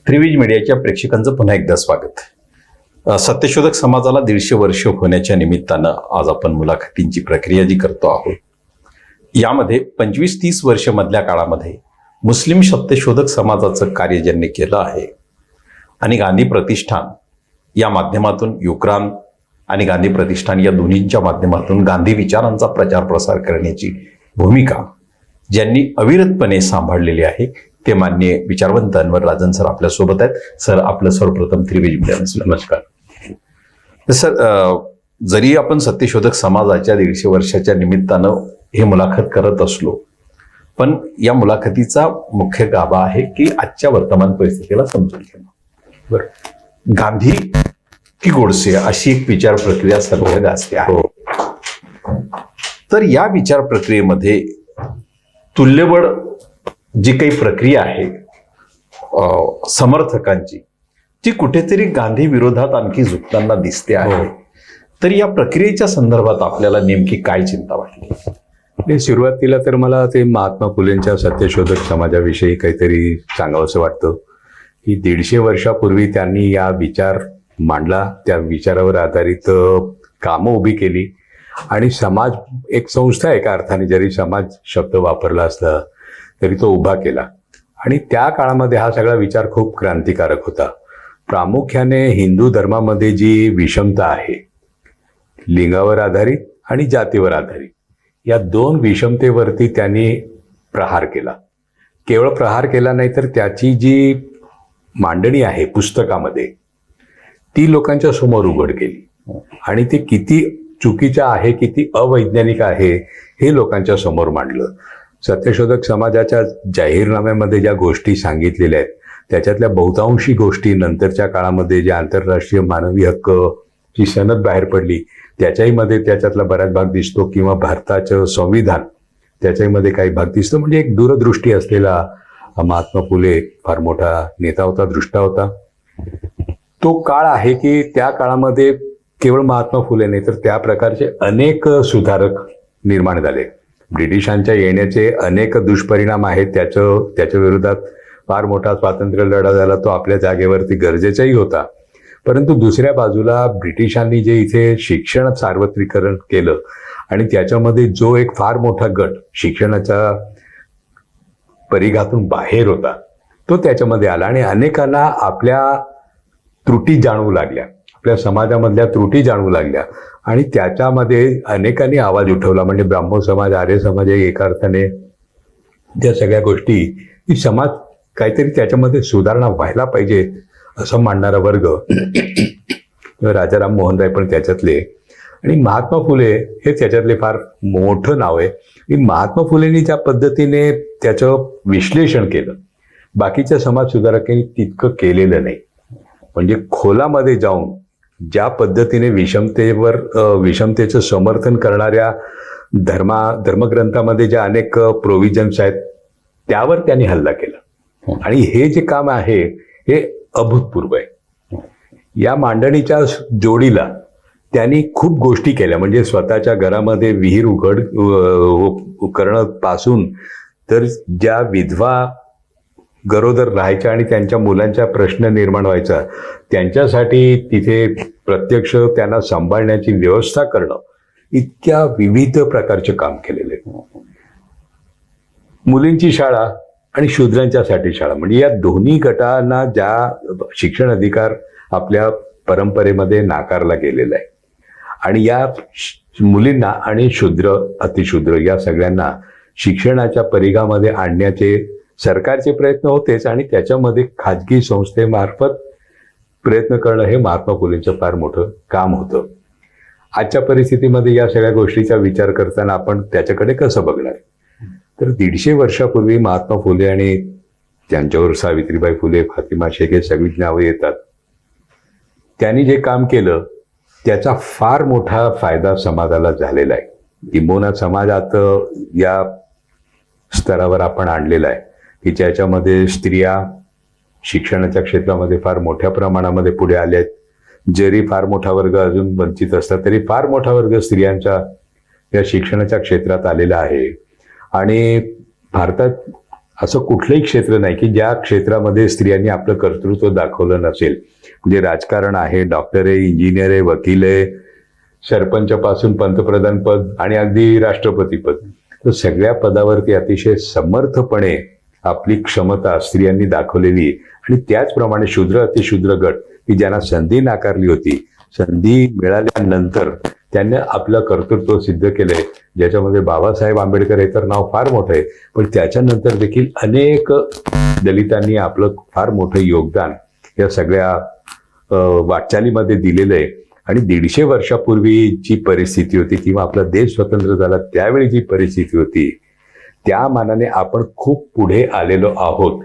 त्रिविज मीडियाच्या प्रेक्षकांचं पुन्हा एकदा स्वागत. सत्यशोधक समाजाला 150 वर्ष होण्याच्या निमित्तानं आज आपण मुलाखतींची प्रक्रिया जी करतो आहोत, यामध्ये 25-30 वर्ष मधल्या काळामध्ये मुस्लिम सत्यशोधक समाजाचं कार्य ज्यांनी केलं आहे आणि गांधी प्रतिष्ठान या माध्यमातून, युक्रांत आणि गांधी प्रतिष्ठान या दोन्हींच्या माध्यमातून गांधी विचारांचा प्रचार प्रसार करण्याची भूमिका ज्यांनी अविरतपणे सांभाळलेली आहे ते माननीय विचारवंत अनवर राजन सर आपल्यासोबत आहेत. सर, आपलं सर्वप्रथम त्रिवेदी मीडिया नमस्कार. सर, जरी आपण सत्यशोधक समाजाच्या 150 वर्षाच्या निमित्तानं हे मुलाखत करत असलो, पण या मुलाखतीचा मुख्य गाभा आहे की आजच्या वर्तमान परिस्थितीला समजून घेणं. बरं, गांधी की गोडसे अशी एक विचार प्रक्रिया सर्व असते आहे. तर या विचार प्रक्रियेमध्ये तुल्यबळ जी काही प्रक्रिया आहे समर्थकांची, ती कुठेतरी गांधी विरोधात आणखी झुकताना दिसते आहे. तर या प्रक्रियेच्या संदर्भात आपल्याला नेमकी काय चिंता वाटली? सुरुवातीला तर मला ते महात्मा फुलेंच्या सत्यशोधक समाजाविषयी काहीतरी सांगावंसं वाटतं की 150 वर्षापूर्वी त्यांनी या विचार मांडला, त्या विचारावर आधारित कामं उभी केली आणि समाज एक संस्था एका अर्थाने, जरी समाज शब्द वापरला असला तरी तो उभा केला. आणि त्या काळामध्ये हा सगळा विचार खूप क्रांतिकारक होता. प्रामुख्याने हिंदू धर्मामध्ये जी विषमता आहे, लिंगावर आधारित आणि जातीवर आधारित, या 2 विषमतेवरती त्यांनी प्रहार केला. केवळ प्रहार केला नाही तर त्याची जी मांडणी आहे पुस्तकामध्ये, ती लोकांच्या समोर उघड केली आणि ते किती चुकीचं आहे, किती अवैज्ञानिक आहे हे लोकांच्या समोर मांडलं. सत्यशोधक समाजाच्या जाहीरनाम्यामध्ये ज्या गोष्टी सांगितलेल्या आहेत त्याच्यातल्या बहुतांशी गोष्टी नंतरच्या काळामध्ये ज्या आंतरराष्ट्रीय मानवी हक्क ची सनद बाहेर पडली त्याच्याही त्याच्यातला बराच भाग दिसतो, किंवा भारताचं संविधान त्याच्याही काही भाग दिसतो. म्हणजे एक दूरदृष्टी असलेला महात्मा फुले फार मोठा नेता होता, दृष्टा होता. तो काळ आहे की त्या काळामध्ये केवळ महात्मा फुले नाही तर त्या प्रकारचे अनेक सुधारक निर्माण झाले. ब्रिटिशांच्या येण्याचे अनेक दुष्परिणाम आहेत, त्याच्या विरोधात फार मोठा स्वातंत्र्य लढा झाला, तो आपल्या जागेवरती गरजेचाही होता. परंतु दुसऱ्या बाजूला ब्रिटिशांनी जे इथे शिक्षण सार्वत्रिकरण केलं आणि त्याच्यामध्ये जो एक फार मोठा गट शिक्षणाच्या परिघातून बाहेर होता तो त्याच्यामध्ये आला आणि अनेकांना आपल्या त्रुटी जाणवू लागल्या, आपल्या समाजामधल्या त्रुटी जाणवू लागल्या आणि त्याच्यामध्ये अनेकांनी आवाज उठवला. म्हणजे ब्राह्मण समाज, आर्य समाज, एका अर्थाने त्या सगळ्या गोष्टी, ही समाज काहीतरी त्याच्यामध्ये सुधारणा व्हायला पाहिजे असं मांडणारा वर्ग, राजाराम मोहन राय पण त्याच्यातले, आणि महात्मा फुले हे त्याच्यातले फार मोठं नाव आहे. की महात्मा फुलेंनी ज्या पद्धतीने त्याचं विश्लेषण केलं, बाकीच्या समाज सुधारकांनी तितकं केलेलं नाही. म्हणजे खोलामध्ये जाऊन ज्या पद्धतीने विषमतेचं समर्थन करणाऱ्या धर्मग्रंथामध्ये ज्या अनेक प्रोव्हिजन्स आहेत त्यावर त्यांनी हल्ला केला आणि हे जे काम आहे हे अभूतपूर्व आहे. या मांडणीच्या जोडीला त्यांनी खूप गोष्टी केल्या. म्हणजे स्वतःच्या घरामध्ये विहीर उघड करणं पासून तर ज्या विधवा गरोदर राहायच्या आणि त्यांच्या मुलांच्या प्रश्न निर्माण व्हायचा, त्यांच्यासाठी तिथे प्रत्यक्ष त्यांना सांभाळण्याची व्यवस्था करणं, इतक्या विविध प्रकारचे काम केलेले. मुलींची शाळा आणि शूद्रांच्यासाठी शाळा, म्हणजे या दोन्ही गटांना ज्या शिक्षण अधिकार आपल्या परंपरेमध्ये नाकारला गेलेला आहे आणि या मुलींना आणि शूद्र, अतिशूद्र या सगळ्यांना शिक्षणाच्या परिघामध्ये आणण्याचे सरकारचे प्रयत्न होतेच आणि त्याच्यामध्ये खाजगी संस्थेमार्फत प्रयत्न करणं हे महात्मा फुलेंचं फार मोठं काम होतं. आजच्या परिस्थितीमध्ये या सगळ्या गोष्टीचा विचार करताना आपण त्याच्याकडे कसं बघणार? तर 150 वर्षापूर्वी महात्मा फुले आणि त्यांच्यावर सावित्रीबाई फुले, फातिमा शेख हे सगळी नावं येतात. त्यांनी जे काम केलं त्याचा फार मोठा फायदा समाजाला झालेला आहे. किंबहुना समाजात या स्तरावर आपण आणलेला आहे की ज्याच्यामध्ये स्त्रिया शिक्षणाच्या क्षेत्रामध्ये फार मोठ्या प्रमाणामध्ये पुढे आल्या आहेत. जरी फार मोठा वर्ग अजून वंचित असला तरी फार मोठा वर्ग स्त्रियांच्या या शिक्षणाच्या क्षेत्रात आलेला आहे. आणि भारतात असं कुठलंही क्षेत्र नाही की ज्या क्षेत्रामध्ये स्त्रियांनी आपलं कर्तृत्व दाखवलं नसेल. म्हणजे राजकारण आहे, डॉक्टर आहे, इंजिनियर आहे, वकील आहे, सरपंचापासून पंतप्रधान पद आणि अगदी राष्ट्रपती पद, तर सगळ्या पदावरती अतिशय समर्थपणे आपली क्षमता स्त्रियांनी दाखवलेली आहे. आणि त्याचप्रमाणे शूद्र अतिशूद्र गट की ज्यांना संधी नाकारली होती, संधी मिळाल्यानंतर त्यांनी आपलं कर्तृत्व सिद्ध केलंय. ज्याच्यामध्ये बाबासाहेब आंबेडकर हे तर नाव फार मोठं आहे, पण त्याच्यानंतर देखील अनेक दलितांनी आपलं फार मोठं योगदान या सगळ्या वाटचालीमध्ये दिलेलं आहे. आणि 150 वर्षापूर्वी जी परिस्थिती होती किंवा आपला देश स्वतंत्र झाला त्यावेळी जी परिस्थिती होती, त्या मानाने आपण खूप पुढे आलेलो आहोत,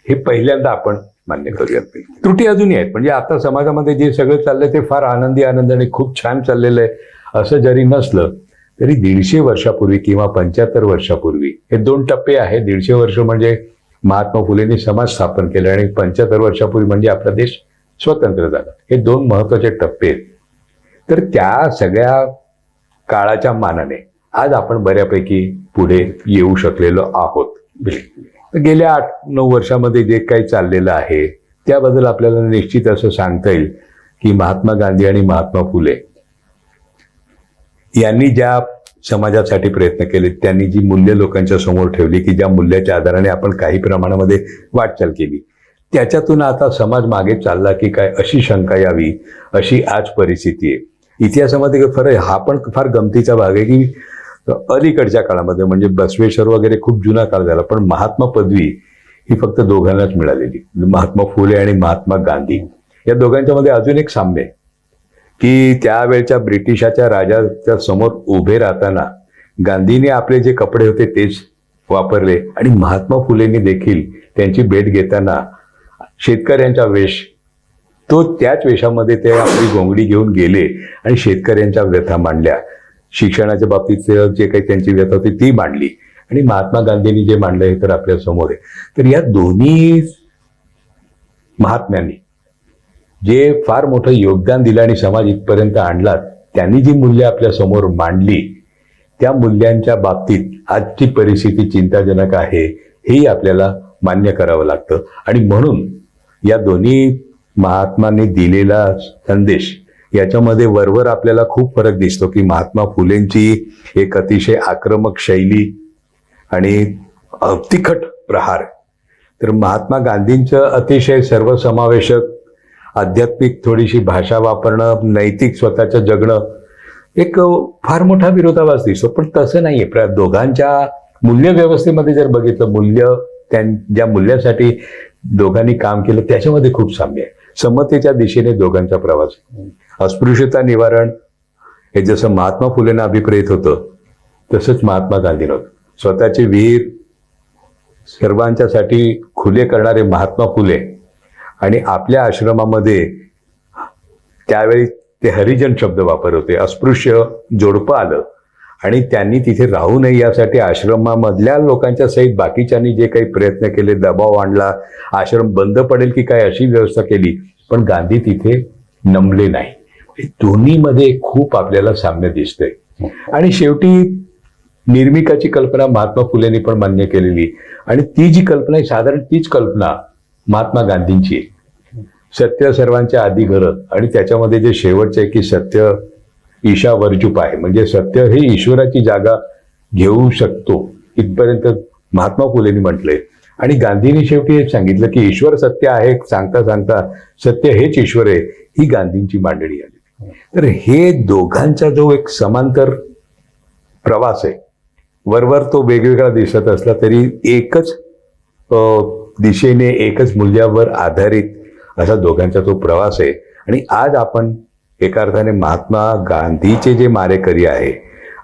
हे पहिल्यांदा आपण मान्य करूयात. त्रुटी अजूनही आहेत. म्हणजे आता समाजामध्ये जे सगळं चाललंय ते फार आनंदाने खूप छान चाललेलं आहे. असं जरी नसलं तरी 150 वर्षापूर्वी किंवा 75 वर्षापूर्वी हे 2 टप्पे आहेत. 150 वर्ष म्हणजे महात्मा फुलेंनी समाज स्थापन केलं आणि 75 वर्षापूर्वी म्हणजे आपला देश स्वतंत्र झाला. हे 2 महत्वाचे टप्पे आहेत. तर त्या सगळ्या काळाच्या मानाने आज आपण बऱ्यापैकी पुढे येऊ शकलेलो आहोत. गेल्या 8-9 वर्षामध्ये जे काही चाललेलं आहे त्याबद्दल आपल्याला निश्चित असं सांगता येईल की महात्मा गांधी आणि महात्मा फुले यांनी ज्या समाजासाठी प्रयत्न केले, त्यांनी जी मूल्य लोकांच्या समोर ठेवली की ज्या मूल्याच्या आधाराने आपण काही प्रमाणामध्ये वाटचाल केली, त्याच्यातून आता समाज मागे चालला की काय अशी शंका यावी, अशी आज परिस्थिती आहे. इतिहासामध्ये फरक हा पण फार गमतीचा भाग आहे की अलीकडच्या काळामध्ये म्हणजे बसवेश्वर वगैरे खूप जुना काळ झाला, पण महात्मा पदवी ही फक्त दोघांनाच मिळालेली. महात्मा फुले आणि महात्मा गांधी या दोघांच्या मध्ये अजून एक साम्य आहे की त्यावेळच्या ब्रिटिशाच्या राजाच्या समोर उभे राहताना गांधीने आपले जे कपडे होते तेच वापरले आणि महात्मा फुलेंनी देखील त्यांची भेट घेताना शेतकऱ्यांचा वेश, तो त्याच वेशामध्ये ते आपली घोंगडी घेऊन गेले आणि शेतकऱ्यांच्या व्यथा मांडल्या. शिक्षणाच्या बाबतीत जे काही त्यांची व्यथा होती ती मांडली आणि महात्मा गांधींनी जे मांडलं हे तर आपल्या समोर आहे. तर या दोन्ही महात्म्यांनी जे फार मोठं योगदान दिलं आणि समाज इथपर्यंत आणला, त्यांनी जी मूल्य आपल्या समोर मांडली, त्या मूल्यांच्या बाबतीत आजची परिस्थिती चिंताजनक आहे हेही आपल्याला मान्य करावं लागतं. आणि म्हणून या दोन्ही महात्मांनी दिलेला संदेश याच्यामध्ये वरवर आपल्याला खूप फरक दिसतो की महात्मा फुलेंची एक अतिशय आक्रमक शैली आणि तिखट प्रहार, तर महात्मा गांधींचं अतिशय सर्वसमावेशक आध्यात्मिक थोडीशी भाषा वापरणं, नैतिक स्वतःचं जगणं, एक फार मोठा विरोधाभास दिसतो. पण तसं नाहीये. दोघांच्या मूल्य व्यवस्थेमध्ये जर बघितलं, ज्या मूल्यासाठी दोघांनी काम केलं त्याच्यामध्ये खूप साम्य आहे. समतेच्या दिशेने दोघांचा प्रवास. अस्पृश्यता निवारण हे जसं महात्मा फुलेंना अभिप्रेत होतं तसंच महात्मा गांधींना होतं. स्वतःचे विहीर सर्वांच्यासाठी खुले करणारे महात्मा फुले आणि आपल्या आश्रमामध्ये त्यावेळी ते हरिजन शब्द वापर होते. अस्पृश्य जोडपं आलं आणि त्यांनी तिथे राहू नये यासाठी आश्रमामधल्या लोकांच्या सहित बाकीच्यांनी जे काही प्रयत्न केले, दबाव आणला, आश्रम बंद पडेल की काय अशी व्यवस्था केली, पण गांधी तिथे नमले नाही. दोन्हीमध्ये खूप आपल्याला साम्य दिसतंय. आणि शेवटी निर्मिकाची कल्पना महात्मा फुलेंनी पण मान्य केलेली आणि ती जी कल्पना आहे साधारण तीच कल्पना महात्मा गांधींची आहे. सत्य सर्वांच्या आधी घडत आणि त्याच्यामध्ये जे शेवटचे आहे की सत्य ईशावर्जुप आहे, म्हणजे सत्य हे ईश्वराची जागा घेऊ शकतो इथपर्यंत महात्मा फुलेंनी म्हटलंय. आणि गांधींनी शेवटी हे सांगितलं की ईश्वर सत्य आहे, सांगता सांगता सत्य हेच ईश्वर आहे, ही गांधींची मांडणी आली. तर हे दोघांचा जो एक समांतर प्रवास आहे, वरवर तो वेगवेगळा दिसत असला तरी एकच दिशेने एकच मूल्यावर आधारित असा दोघांचा तो प्रवास आहे. आणि आज आपण एका अर्थाने महात्मा गांधीचे जे मारेकरी आहे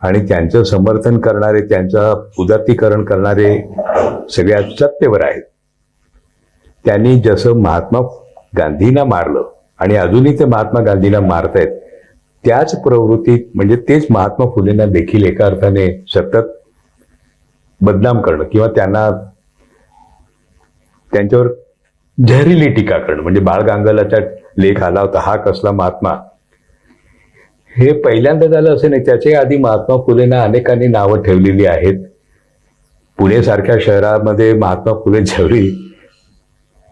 आणि त्यांचं समर्थन करणारे, त्यांचं उदात्तीकरण करणारे सगळ्या सत्तेवर आहेत. त्यांनी जसं महात्मा गांधींना मारलं आणि अजूनही ते महात्मा गांधींना मारतायत, त्याच प्रवृत्तीत म्हणजे तेच महात्मा फुलेंना देखील एका अर्थाने सतत बदनाम करणं किंवा त्यांच्यावर जहरीली टीका करणं. म्हणजे बाळ गांगलाचा लेख आला होता, हा कसला महात्मा, हे पहिल्यांदा झालं असं नाही. त्याच्या आधी महात्मा फुलेंना अनेकांनी नावं ठेवलेली आहेत, पुणेसारख्या शहरामध्ये महात्मा फुले ज्यावेळी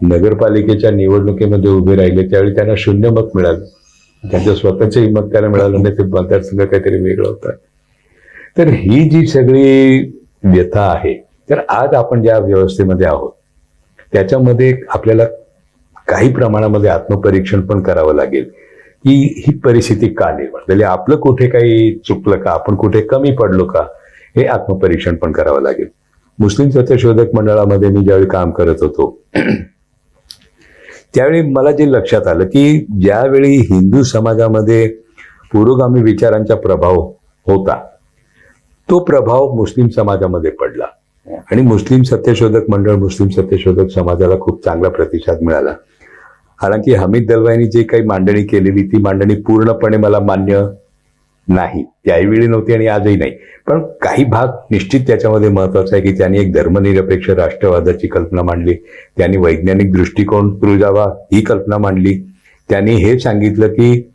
नगरपालिकेच्या निवडणुकीमध्ये उभे राहिले त्यावेळी त्यांना 0 मत मिळालं. त्यांचं स्वतःचंही मत त्याला मिळालं नाही, ते मतदारसंघ काहीतरी वेगळं होतं. तर ही जी सगळी व्यथा आहे, तर आज आपण ज्या व्यवस्थेमध्ये आहोत त्याच्यामध्ये आपल्याला काही प्रमाणामध्ये आत्मपरीक्षण पण करावं लागेल की ही परिस्थिती का निर्माण झाली, आपलं कुठे काही चुकलं का, आपण कुठे कमी पडलो का, हे आत्मपरीक्षण पण करावं लागेल. मुस्लिम सत्यशोधक मंडळामध्ये मी ज्यावेळी काम करत होतो त्यावेळी मला जे लक्षात आलं की ज्यावेळी हिंदू समाजामध्ये पुरोगामी विचारांचा प्रभाव होता तो प्रभाव मुस्लिम समाजामध्ये पडला आणि मुस्लिम सत्यशोधक मंडळ, मुस्लिम सत्यशोधक समाजाला खूप चांगला प्रतिसाद मिळाला. हालांकी हमीद दलवाईंनी जे काही मांडणी केलेली ती मांडणी पूर्णपणे मला मान्य नाही, त्यावेळी नव्हती आणि आजही नाही. पण काही भाग निश्चित त्याच्यामध्ये महत्वाचा आहे की त्यांनी एक धर्मनिरपेक्ष राष्ट्रवादाची कल्पना मांडली, त्यांनी वैज्ञानिक दृष्टिकोन रुजावा ही कल्पना मांडली, त्यांनी हे सांगितलं की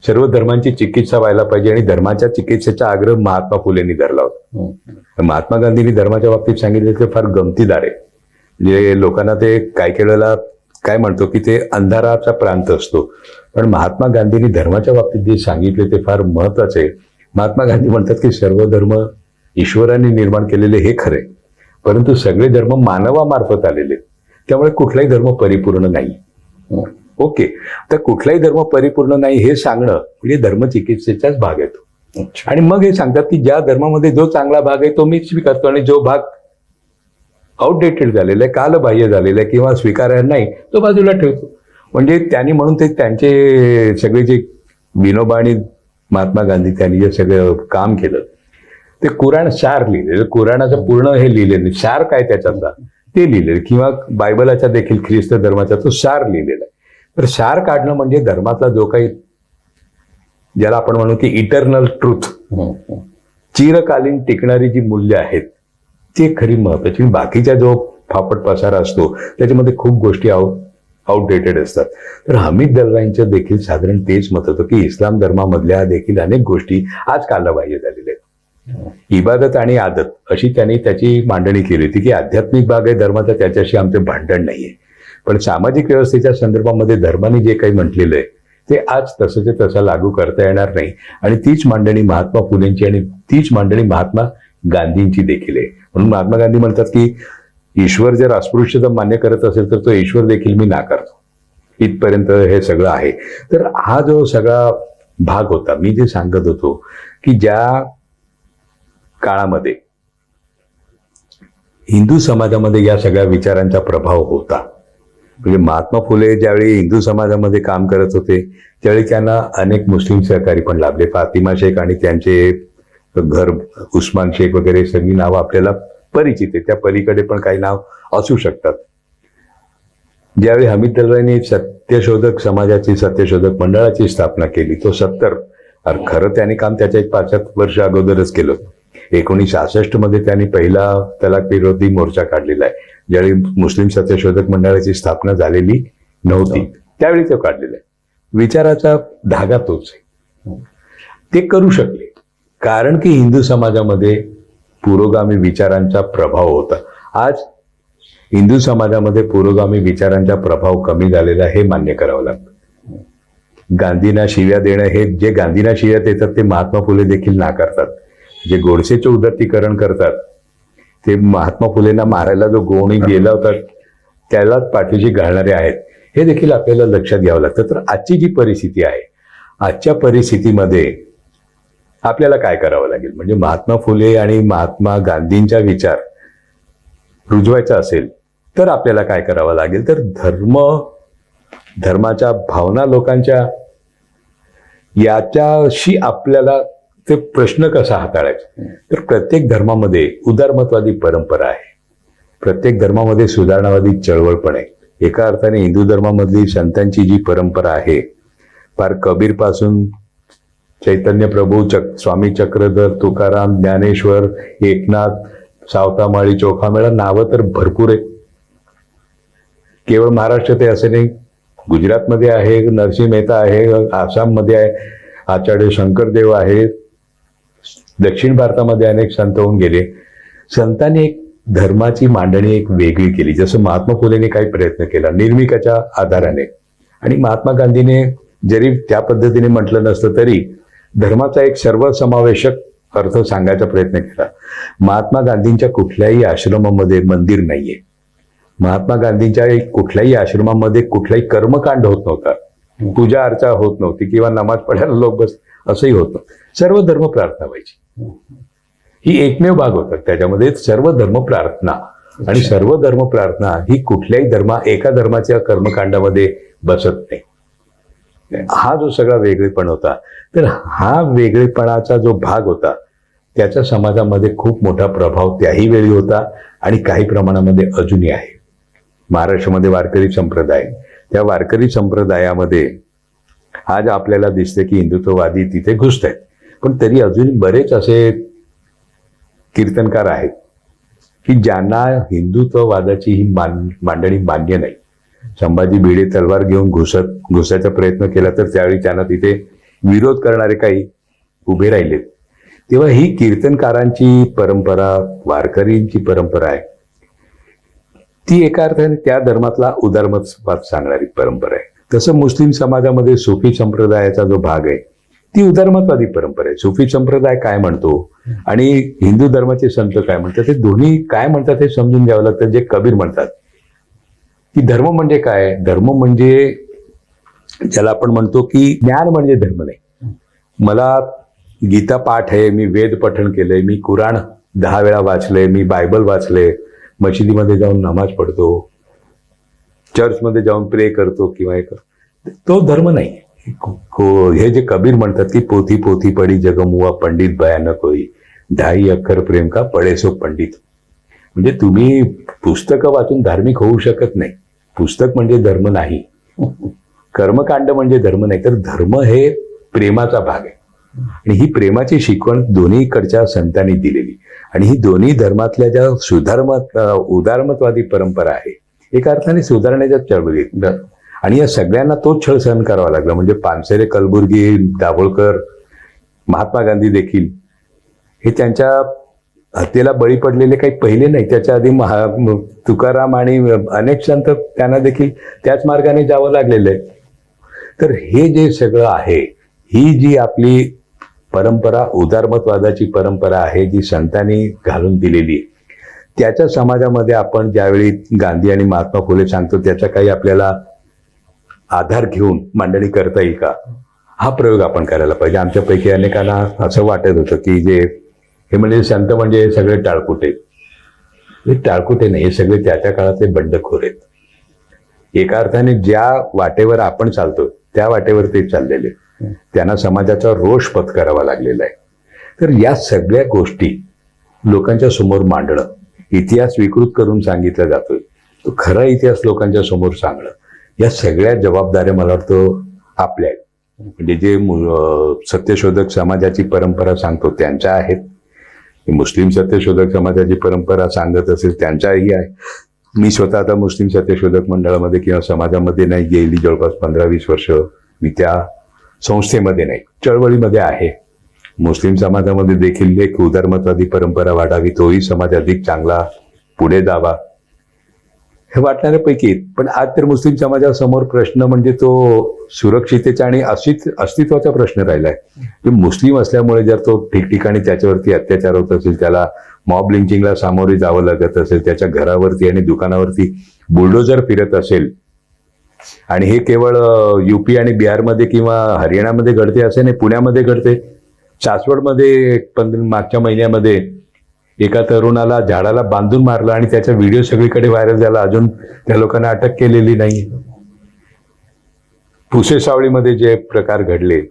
सर्व धर्मांची चिकित्सा व्हायला पाहिजे आणि धर्माच्या चिकित्सेचा आग्रह महात्मा फुलेंनी धरला होता. महात्मा गांधींनी धर्माच्या बाबतीत सांगितलं ते फार गमतीदार आहे. म्हणजे लोकांना ते काही वेळेला काय म्हणतो की ते अंधाराचा प्रांत असतो, पण महात्मा गांधींनी धर्माच्या बाबतीत जे सांगितले ते फार महत्वाचे आहे. महात्मा गांधी म्हणतात की सर्व धर्म ईश्वराने निर्माण केलेले हे खरे, परंतु सगळे धर्म मानवामार्फत आलेले, त्यामुळे कुठलाही धर्म परिपूर्ण नाही. ओके, तर कुठलाही धर्म परिपूर्ण नाही हे सांगणं म्हणजे धर्मचिकित्सेचाच भाग येतो. आणि मग हे सांगतात की ज्या धर्मामध्ये जो चांगला भाग आहे तो मी स्वीकारतो आणि जो भाग आउटडेटेड झालेला आहे, कालबाह्य झालेला आहे किंवा स्वीकार्य नाही तो बाजूला ठेवतो. म्हणजे त्यांनी म्हणून ते त्यांचे सगळे जे विनोबा आणि महात्मा गांधी त्यांनी जे सगळं काम केलं ते कुराण सार लिहिलेलं, कुराणाचं पूर्ण हे लिहिलेलं, सार काय त्याच्यातला ते लिहिलेलं, किंवा बायबलाचा देखील ख्रिस्त धर्माचा तो सार लिहिलेला आहे. तर सार काढणं म्हणजे धर्मातला जो काही ज्याला आपण म्हणू की इटर्नल ट्रूथ, चिरकालीन टिकणारी जी मूल्य आहेत ते खरी महत्वाची. बाकीचा जो फापट पसारा असतो त्याच्यामध्ये खूप गोष्टी आउटडेटेड असतात. तर हमीद दलवाईंचं देखील साधारण तेच मत होतं की इस्लाम धर्मामधल्या देखील अनेक गोष्टी आज कालबाह्य झालेल्या आहेत. इबादत आणि आदत अशी त्यांनी त्याची मांडणी केली होती की आध्यात्मिक भाग आहे धर्माचा, त्याच्याशी आमचे भांडण नाहीये, पण सामाजिक व्यवस्थेच्या संदर्भामध्ये धर्माने जे काही म्हटलेलं आहे ते आज तसंच तसं लागू करता येणार नाही. आणि तीच मांडणी महात्मा फुलेंची आणि तीच मांडणी महात्मा गांधींची देखील आहे. म्हणून महात्मा गांधी म्हणतात की ईश्वर जर अस्पृश्यता मान्य करत असेल तर तो ईश्वर देखील मी नाकारतो. इथपर्यंत हे सगळं आहे. तर हा जो सगळा भाग होता, मी जे सांगत होतो की ज्या काळामध्ये हिंदू समाजामध्ये या सगळ्या विचारांचा प्रभाव होता, म्हणजे महात्मा फुले ज्यावेळी हिंदू समाजामध्ये काम करत होते त्यावेळी त्यांना अनेक मुस्लिम सहकारी पण लाभले. फातिमा शेख आणि त्यांचे घर उस्मान शेख वगैरे सगळी नावं आपल्याला परिचित आहे, त्या पलीकडे पण काही नाव असू शकतात. ज्यावेळी हमीद दलवाईंनी सत्यशोधक समाजाची, सत्यशोधक मंडळाची स्थापना केली तो 70, खरं त्यांनी काम त्याच्या 5-7 वर्ष अगोदरच केलं. 1966 मध्ये त्यांनी पहिला तलाक विरोधी मोर्चा काढलेला आहे. ज्यावेळी मुस्लिम सत्यशोधक मंडळाची स्थापना झालेली नव्हती त्यावेळी तो काढलेला आहे. विचाराचा धागा तोच आहे. ते करू शकले कारण की हिंदू समाजामध्ये पुरोगामी विचारांचा प्रभाव होता. आज हिंदू समाजामध्ये पुरोगामी विचारांचा प्रभाव कमी झालेला हे मान्य करावं लागतं. गांधींना शिव्या देणं, हे जे गांधींना शिव्या देतात ते महात्मा फुले देखील नाकारतात. जे गोडसेचे उदात्तीकरण करतात ते महात्मा फुलेंना मारायला जो गोणी गेला होता त्यालाच पाठीशी घालणारे आहेत, हे देखील आपल्याला लक्षात घ्यावं लागतं. तर आजची जी परिस्थिती आहे, आजच्या परिस्थितीमध्ये आपल्याला काय करावं लागेल, म्हणजे महात्मा फुले आणि महात्मा गांधींचा विचार रुजवायचा असेल तर आपल्याला काय करावं लागेल, तर धर्माच्या भावना लोकांच्या याच्याशी आपल्याला ते प्रश्न कसा हाताळायचा. तर प्रत्येक धर्मामध्ये उदारमतवादी परंपरा आहे, प्रत्येक धर्मामध्ये सुधारणावादी चळवळ पण आहे. एका अर्थाने हिंदू धर्मामधली संतांची जी परंपरा आहे, फार कबीर पासून चैतन्य प्रभू, स्वामी चक्रधर, तुकाराम, ज्ञानेश्वर, एकनाथ, सावतामाळी, चोखामेळा, नावं तर भरपूर आहेत. केवळ महाराष्ट्रात आहे असं नाही, गुजरातमध्ये आहे, नरसिंह मेहता आहे, आसाममध्ये आहे, आचार्य शंकरदेव आहे, दक्षिण भारतामध्ये अनेक संत होऊन गेले. संतांनी एक धर्माची मांडणी एक वेगळी केली, जसं महात्मा फुलेने काही प्रयत्न केला निर्मिकाच्या आधाराने, आणि महात्मा गांधीने जरी त्या पद्धतीने म्हटलं नसतं तरी धर्माचा एक सर्वसमावेशक अर्थ सांगायचा प्रयत्न केला. महात्मा गांधींच्या कुठल्याही आश्रमामध्ये मंदिर नाहीये. महात्मा गांधींच्या कुठल्याही आश्रमामध्ये कुठलाही कर्मकांड होत नव्हता, पूजा अर्चा होत नव्हती किंवा नमाज पडायला लोक बस असंही होत नव्हतं. सर्व धर्म प्रार्थना व्हायची. ही एकमेव भाग होता त्याच्यामध्ये, सर्व धर्म प्रार्थना. आणि सर्व धर्म प्रार्थना ही कुठल्याही एका धर्माच्या कर्मकांडामध्ये बसत नाही. हा जो सगळा वेगळेपण होता, तर हा वेगळेपणाचा जो भाग होता त्याचा समाजामध्ये खूप मोठा प्रभाव त्याही वेळी होता आणि काही प्रमाणामध्ये अजूनही आहे. महाराष्ट्रामध्ये वारकरी संप्रदाय, त्या वारकरी संप्रदायामध्ये आज आपल्याला दिसते की हिंदुत्ववादी तिथे घुसत आहेत, पण तरी अजून बरेच असे कीर्तनकार आहेत की ज्यांना हिंदुत्ववादाची ही मांडणी मान्य नाही. संभाजी भिडे तलवार घेऊन घुसायचा प्रयत्न केला तर त्यावेळी त्यांना तिथे विरोध करणारे काही उभे राहिले. तेव्हा ही कीर्तनकारांची परंपरा, वारकरींची परंपरा आहे, ती एका अर्थाने त्या धर्मातला उदारमतवाद सांगणारी परंपरा आहे. तसं मुस्लिम समाजामध्ये सुफी संप्रदायाचा जो भाग आहे ती उदारमतवादी परंपरा आहे. सुफी संप्रदाय काय म्हणतो आणि हिंदू धर्माचे संत काय म्हणतात, ते दोन्ही काय म्हणतात हे समजून घ्यावं लागतं. जे कबीर म्हणतात की धर्म म्हणजे काय, धर्म म्हणजे ज्याला आपण म्हणतो की ज्ञान म्हणजे धर्म नाही. मला गीता पाठ आहे, मी वेद पठण केलंय, मी कुराण 10 वेळा वाचलंय, मी बायबल वाचले, मशिदीमध्ये जाऊन नमाज पडतो, चर्चमध्ये जाऊन प्रे करतो किंवा हे करतो, तो धर्म नाही. हे जे कबीर म्हणतात की पोथी पोथी पडी जगमुआ पंडित भयानक होई, 2.5 अक्षर प्रेम का पडे सो पंडित. म्हणजे तुम्ही पुस्तकं वाचून धार्मिक होऊ शकत नाही. पुस्तक म्हणजे धर्म नाही, कर्मकांड म्हणजे धर्म नाही, तर धर्म हे प्रेमाचा भाग आहे. आणि ही प्रेमाची शिकवण दोन्हीकडच्या संतांनी दिलेली, आणि ही दोन्ही धर्मातल्या ज्या उदारमतवादी परंपरा आहे, एका अर्थाने सुधारण्याच्या चळवळीत, आणि या सगळ्यांना तोच छळ सहन करावा लागला. म्हणजे पानसरे, कलबुर्गी, दाभोळकर, महात्मा गांधी देखील हे त्यांच्या हत्येला बळी पडलेले काही पहिले नाही. त्याच्या आधी तुकाराम आणि अनेक संत त्यांना देखील त्याच मार्गाने जावं लागलेलं आहे. तर हे जे सगळं आहे, ही जी आपली परंपरा, उदारमतवादाची परंपरा आहे, जी संतांनी घालून दिलेली, त्याच्या समाजामध्ये आपण ज्यावेळी गांधी आणि महात्मा फुले सांगतो त्याचा काही आपल्याला आधार घेऊन मांडणी करता येईल का, हा प्रयोग आपण करायला पाहिजे. आमच्यापैकी अनेकांना असं वाटत होतं की जे हे म्हणजे संत म्हणजे सगळे टाळकुटे. हे टाळकुटे नाही, हे सगळे त्या काळातले बंडखोर आहेत. एका अर्थाने ज्या वाटेवर आपण चालतो त्या वाटेवर ते चाललेले, त्यांना समाजाचा रोष पत्करावा लागलेला आहे. तर या सगळ्या गोष्टी लोकांच्या समोर मांडणं, इतिहास विकृत करून सांगितला जातोय, तो खरा इतिहास लोकांच्या समोर सांगणं, या सगळ्या जबाबदाऱ्या मला वाटतं आपल्या आहेत. म्हणजे जे सत्यशोधक समाजाची परंपरा सांगतो त्यांच्या आहेत, मुस्लिम सत्यशोधक समाजाची परंपरा सांगत असेल त्यांच्याही आहे. मी स्वतः आता मुस्लिम सत्यशोधक मंडळामध्ये किंवा समाजामध्ये नाही, गेली जवळपास 15-20 वर्ष मी त्या संस्थेमध्ये नाही, चळवळीमध्ये आहे. मुस्लिम समाजामध्ये देखील एक उदारमतवादी परंपरा वाढावी, तोही समाज अधिक चांगला पुढे जावा, हे वाटणाऱ्यापैकी. पण आज तर मुस्लिम समाजासमोर प्रश्न म्हणजे तो सुरक्षितेचा आणि अस्तित्वाचा प्रश्न राहिलाय. मुस्लिम असल्यामुळे जर तो ठिकठिकाणी त्याच्यावरती अत्याचार होत असेल, त्याला मॉब लिंचिंगला सामोरे जावं लागत असेल, त्याच्या घरावरती आणि दुकानावरती बुलडोजर फिरत असेल, आणि हे केवळ UP आणि बिहारमध्ये किंवा हरियाणामध्ये घडते असे नाही, पुण्यामध्ये घडते. सासवडमध्ये मागच्या महिन्यामध्ये एका तरुणाला झाडाला बांधून मारलं आणि त्याचा व्हिडिओ सगळीकडे व्हायरल झाला. अजून त्या लोकांना अटक केलेली नाही. पुसेसावळीमध्ये जे प्रकार घडले,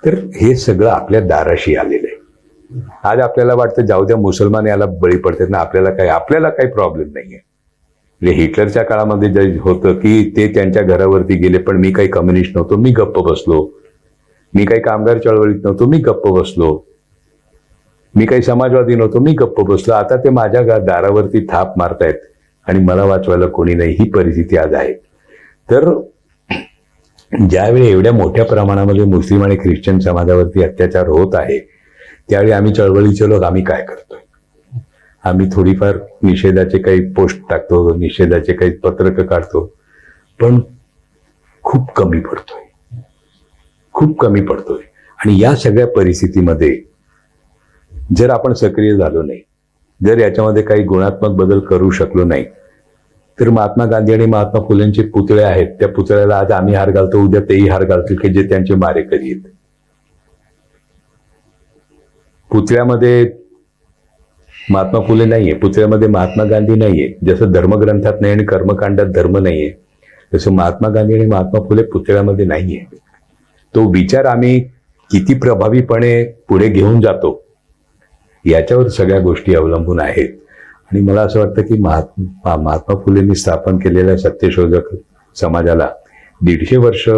तर हे सगळं आपल्या दाराशी आलेलं आहे. आज आपल्याला वाटतं जाऊ द्या, मुसलमान याला बळी पडतात ना, आपल्याला काही प्रॉब्लेम नाहीये. म्हणजे हिटलरच्या काळामध्ये जे होतं की ते त्यांच्या घरावरती गेले, पण मी काही कम्युनिस्ट नव्हतो, मी गप्प बसलो. मी काही कामगार चळवळीत नव्हतो, मी गप्प बसलो. मी काही समाजवादी नव्हतो, मी गप्प बसलो. आता ते माझ्या दारावरती थाप मारतायत आणि मला वाचवायला कोणी नाही, ही परिस्थिती आज आहे. तर ज्यावेळी एवढ्या मोठ्या प्रमाणामध्ये मुस्लिम आणि ख्रिश्चन समाजावरती अत्याचार होत आहे, त्यावेळी आम्ही चळवळीचे लोक आम्ही काय करतोय? आम्ही थोडीफार निषेधाचे काही पोस्ट टाकतो, निषेधाचे काही पत्रक काढतो, पण खूप कमी पडतोय, खूप कमी पडतोय. आणि या सगळ्या परिस्थितीमध्ये जर आपण सक्रिय झालो नाही, जर याच्यामध्ये काही गुणात्मक बदल करू शकलो नाही, तर महात्मा गांधी आणि महात्मा फुलेंचे पुतळे आहेत, त्या पुतळ्याला आज आम्ही हार घालतो, उद्या तेही हार घालतील की जे त्यांचे मारेकरी आहेत. पुतळ्यामध्ये महात्मा फुले नाहीये, पुतळ्यामध्ये महात्मा गांधी नाहीये. जसं धर्मग्रंथात नाही आणि कर्मकांडात धर्म नाहीये, तसं महात्मा गांधी आणि महात्मा फुले पुतळ्यामध्ये नाहीये. तो विचार आम्ही किती प्रभावीपणे पुढे घेऊन जातो याच्यावर सगळ्या गोष्टी अवलंबून आहेत. आणि मला असं वाटतं की महात्मा फुलेंनी स्थापन केलेल्या सत्यशोधक समाजाला 150 वर्ष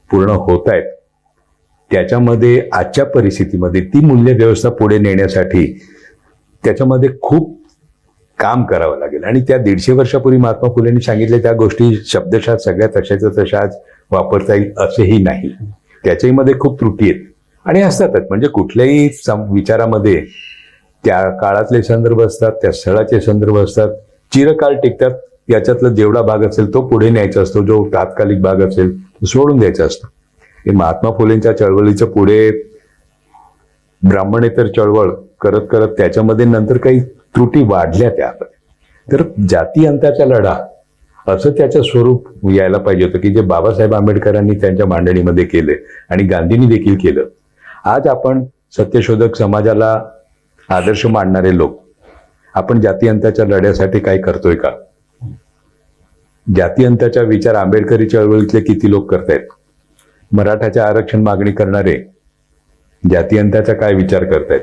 पूर्ण होत आहेत. त्याच्यामध्ये आजच्या परिस्थितीमध्ये ती मूल्य व्यवस्था पुढे नेण्यासाठी त्याच्यामध्ये खूप काम करावं लागेल. आणि त्या 150 वर्षापूर्वी महात्मा फुलेंनी सांगितले त्या गोष्टी शब्दशः सगळ्या तशाच्या तशा आज वापरता येईल असेही नाही. त्याच्यामध्ये खूप त्रुटी आहेत आणि असतातच. म्हणजे कुठल्याही विचारामध्ये त्या काळातले संदर्भ असतात, त्या स्थळाचे संदर्भ असतात, चिरकाल टिकतात. याच्यातला जेवढा भाग असेल तो पुढे न्यायचा असतो, जो तात्कालिक भाग असेल तो सोडून द्यायचा असतो. हे महात्मा फुलेंच्या चळवळीचं पुढे ब्राह्मणेतर चळवळ करत करत त्याच्यामध्ये नंतर काही त्रुटी वाढल्या त्यामध्ये. तर जाती अंताचा लढा असं त्याचं स्वरूप यायला पाहिजे होतं की जे बाबासाहेब आंबेडकरांनी त्यांच्या मांडणीमध्ये केले आणि गांधींनी देखील केलं. आज आपण सत्यशोधक समाजाला आदर्श मानणारे लोक आपण जातीअंताच्या लढ्यासाठी काय करतोय का? जातीअंताचा विचार आंबेडकरी चळवळीतले किती लोक करतायत? मराठाच्या आरक्षण मागणी करणारे जातीअंताचा काय विचार करतायत?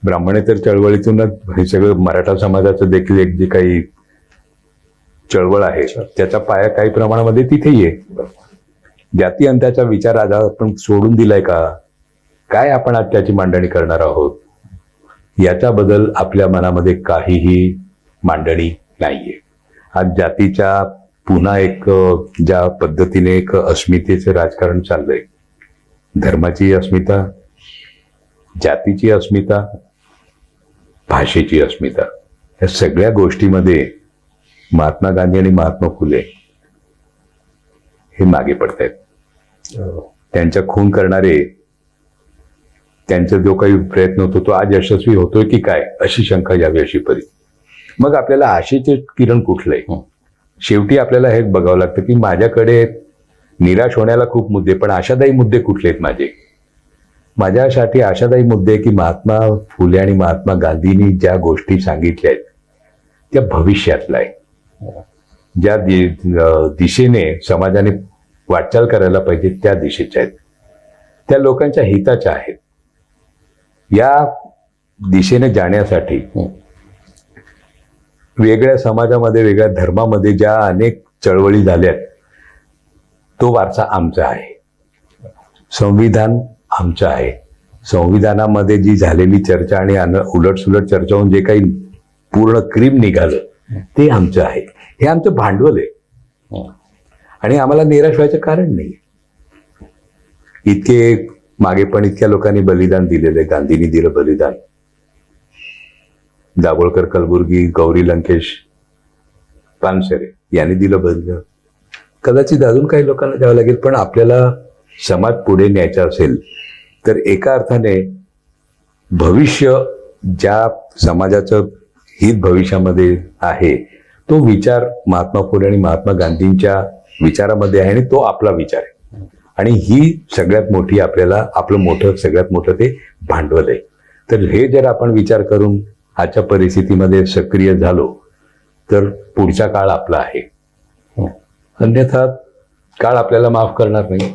ब्राह्मणेतर चळवळीतूनच हे सगळं मराठा समाजाचं देखील एक जे काही चळवळ आहे त्याचा पाया काही प्रमाणामध्ये तिथेही आहे. जातीअंताचा विचार आज आपण सोडून दिलाय का? काय आपण आज त्याची मांडणी करणार आहोत? याचा बदल आपल्या मनामध्ये काहीही मांडणी नाहीये. आज जातीच्या पुन्हा एक ज्या पद्धतीने एक अस्मितेचं राजकारण चाललंय, धर्माची अस्मिता, जातीची अस्मिता, भाषेची अस्मिता, या सगळ्या गोष्टीमध्ये महात्मा गांधी आणि महात्मा फुले हे मागे पडतायत. त्यांचा खून करणारे त्यांचा जो काही प्रयत्न होतो तो आज यशस्वी होतोय की काय अशी शंका यावी अशी परिस्थिती. मग आपल्याला आशेचे किरण कुठले? शेवटी आपल्याला हे बघावं लागतं की माझ्याकडे निराश होण्याला खूप मुद्दे, पण आशादायी मुद्दे कुठले आहेत माझे? माझ्यासाठी आशादायी मुद्दे की महात्मा फुले आणि महात्मा गांधींनी ज्या गोष्टी सांगितल्या आहेत त्या भविष्यातल्या आहे. ज्या दिशेने समाजाने वाटचाल करायला पाहिजे त्या दिशेच्या आहेत, त्या लोकांच्या हिताच्या आहेत. या दिशेने जाण्यासाठी वेगळ्या समाजामध्ये, वेगळ्या धर्मामध्ये ज्या अनेक चळवळी झाल्यात तो वारसा आमचा आहे. संविधान आमचं आहे. संविधानामध्ये जी झालेली चर्चा आणि उलटसुलट चर्चा होऊन जे काही पूर्ण क्रीम निघालं ते आमचं आहे. हे आमचं भांडवल आहे आणि आम्हाला निराश व्हायचं कारण नाही. इतके मागे पण इतक्या लोकांनी बलिदान दिलेलं आहे. गांधींनी दिलं बलिदान, दाभोळकर, कलबुर्गी, गौरी लंकेश, पानसरे यांनी दिलं बलिदान. कदाचित अजून काही लोकांना द्यावं लागेल. पण आपल्याला समाज पुढे न्यायचा असेल तर एका अर्थाने भविष्य ज्या समाजाचं हित भविष्यामध्ये आहे तो विचार महात्मा फुले आणि महात्मा गांधींच्या विचारामध्ये आहे आणि तो आपला विचार आहे. आणि ही सगळ्यात मोठी आपल्याला आपलं सगळ्यात मोठं ते भांडवल आहे. तर हे जर आपण विचार करून आजच्या परिस्थितीमध्ये सक्रिय झालो तर पुढचा काळ आपला आहे. अन्यथा काळ आपल्याला माफ करणार नाही.